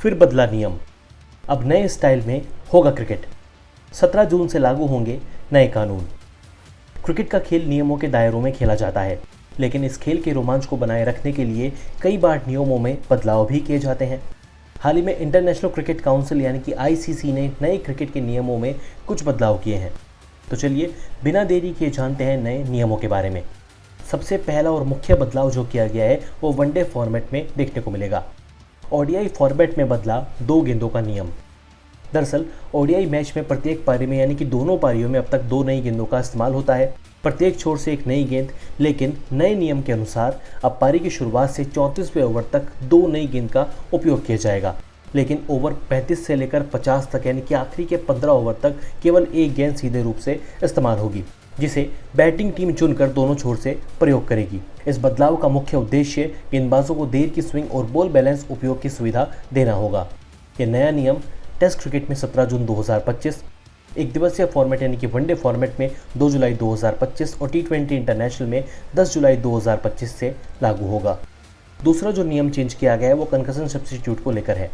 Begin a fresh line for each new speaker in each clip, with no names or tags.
फिर बदला नियम, अब नए स्टाइल में होगा क्रिकेट। 17 जून से लागू होंगे नए कानून। क्रिकेट का खेल नियमों के दायरों में खेला जाता है, लेकिन इस खेल के रोमांच को बनाए रखने के लिए कई बार नियमों में बदलाव भी किए जाते हैं। हाल ही में इंटरनेशनल क्रिकेट काउंसिल यानी कि आईसीसी ने नए क्रिकेट के नियमों में कुछ बदलाव किए हैं। तो चलिए बिना देरी किए जानते हैं नए नियमों के बारे में। सबसे पहला और मुख्य बदलाव जो किया गया है वो वनडे फॉर्मेट में देखने को मिलेगा। ओडीआई फॉर्मेट में बदला 2 गेंदों का नियम। दरअसल ओडीआई मैच में प्रत्येक पारी में यानी कि दोनों पारियों में अब तक 2 नई गेंदों का इस्तेमाल होता है, प्रत्येक छोर से एक नई गेंद। लेकिन नए नियम के अनुसार अब पारी की शुरुआत से 34वें ओवर तक 2 नई गेंद का उपयोग किया जाएगा, लेकिन ओवर 35 से लेकर 50 तक यानी कि आखिरी के 15 ओवर तक केवल एक गेंद सीधे रूप से इस्तेमाल होगी, जिसे बैटिंग टीम चुनकर दोनों छोर से प्रयोग करेगी। इस बदलाव का मुख्य उद्देश्य गेंदबाजों को देर की स्विंग और बॉल बैलेंस उपयोग की सुविधा देना होगा। यह नया नियम टेस्ट क्रिकेट में 17 जून 2025, एक दिवसीय फॉर्मेट यानी कि वनडे फॉर्मेट में 2 जुलाई 2025 और टी20 इंटरनेशनल में 10 जुलाई 2025 से लागू होगा। दूसरा जो नियम चेंज किया गया है वो कंकशन सब्स्टिट्यूट को लेकर है।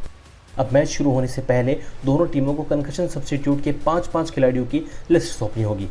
अब मैच शुरू होने से पहले दोनों टीमों को कंकशन सब्स्टिट्यूट के 5-5 खिलाड़ियों की लिस्ट सौंपनी होगी।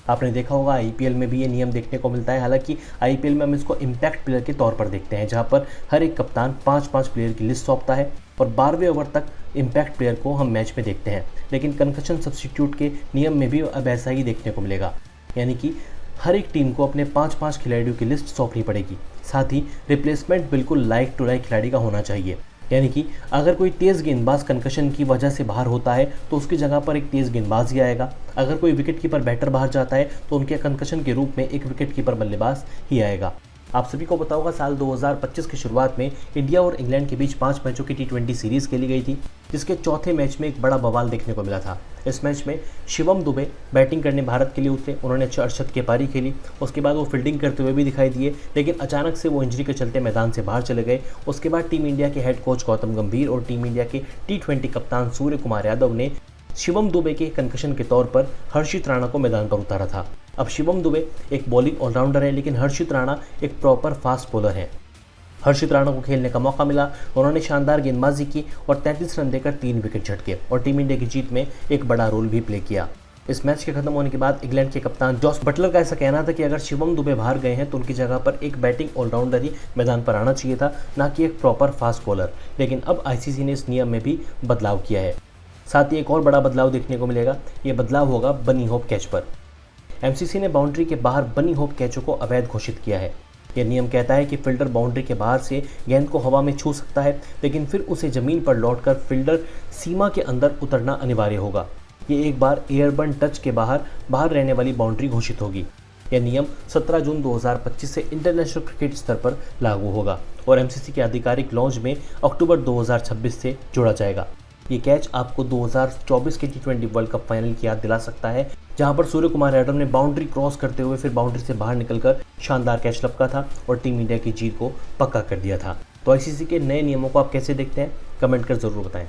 आपने देखा होगा आईपीएल में भी ये नियम देखने को मिलता है। हालांकि आईपीएल में हम इसको इम्पैक्ट प्लेयर के तौर पर देखते हैं, जहां पर हर एक कप्तान 5-5 प्लेयर की लिस्ट सौंपता है और 12वें ओवर तक इम्पैक्ट प्लेयर को हम मैच में देखते हैं। लेकिन कंकशन सब्स्टिट्यूट के नियम में भी अब ऐसा ही देखने को मिलेगा, यानी कि हर एक टीम को अपने 5-5 खिलाड़ियों की लिस्ट सौंपनी पड़ेगी। साथ ही रिप्लेसमेंट बिल्कुल लाइक टू लाइक खिलाड़ी का होना चाहिए, यानी कि अगर कोई तेज़ गेंदबाज कंकशन की वजह से बाहर होता है तो उसकी जगह पर एक तेज़ गेंदबाज ही आएगा। अगर कोई विकेट कीपर बैटर बाहर जाता है तो उनके कंकशन के रूप में एक विकेट कीपर बल्लेबाज ही आएगा। आप सभी को पता होगा साल 2025 की शुरुआत में इंडिया और इंग्लैंड के बीच 5 मैचों की टी20 सीरीज़ खेली गई थी, जिसके चौथे मैच में एक बड़ा बवाल देखने को मिला था। इस मैच में शिवम दुबे बैटिंग करने भारत के लिए उतरे। उन्होंने 4 शतकीय पारी खेली, उसके बाद वो फील्डिंग करते हुए भी दिखाई दिए, लेकिन अचानक से वो इंजरी के चलते मैदान से बाहर चले गए। उसके बाद टीम इंडिया के हेड कोच गौतम गंभीर और टीम इंडिया के टी20 कप्तान सूर्य कुमार यादव ने शिवम दुबे के कंकशन के तौर पर हर्षित राणा को मैदान पर उतारा था। अब शिवम दुबे एक बॉलिंग ऑलराउंडर है, लेकिन हर्षित राणा एक प्रॉपर फास्ट बॉलर है। हर्षित राणा को खेलने का मौका मिला, उन्होंने शानदार गेंदबाजी की और 33 रन देकर 3 विकेट झटके और टीम इंडिया की जीत में एक बड़ा रोल भी प्ले किया। इस मैच के खत्म होने के बाद इंग्लैंड के कप्तान जॉस बटलर का ऐसा कहना था कि अगर शिवम दुबे बाहर गए हैं तो उनकी जगह पर एक बैटिंग ऑलराउंडर ही मैदान पर आना चाहिए था, ना कि एक प्रॉपर फास्ट बॉलर। लेकिन अब आईसीसी ने इस नियम में भी बदलाव किया है। साथ ही एक और बड़ा बदलाव देखने को मिलेगा, ये बदलाव होगा बनी होप कैच पर। एमसीसी ने बाउंड्री के बाहर बनी होप कैचों को अवैध घोषित किया है। यह नियम कहता है कि फील्डर बाउंड्री के बाहर से गेंद को हवा में छू सकता है, लेकिन फिर उसे जमीन पर लौटकर फील्डर सीमा के अंदर उतरना अनिवार्य होगा। ये एक बार एयरबर्न टच के बाहर रहने वाली बाउंड्री घोषित होगी। यह नियम 17 जून 2025 से इंटरनेशनल क्रिकेट स्तर पर लागू होगा और एमसीसी के आधिकारिक लॉन्च में अक्टूबर 2026 से जोड़ा जाएगा। ये कैच आपको 2024 के टी20 वर्ल्ड कप फाइनल की याद दिला सकता है, जहां पर सूर्य कुमार यादव ने बाउंड्री क्रॉस करते हुए फिर बाउंड्री से बाहर निकलकर शानदार कैच लपका था और टीम इंडिया की जीत को पक्का कर दिया था। तो आईसीसी के नए नियमों को आप कैसे देखते हैं, कमेंट कर जरूर बताएं।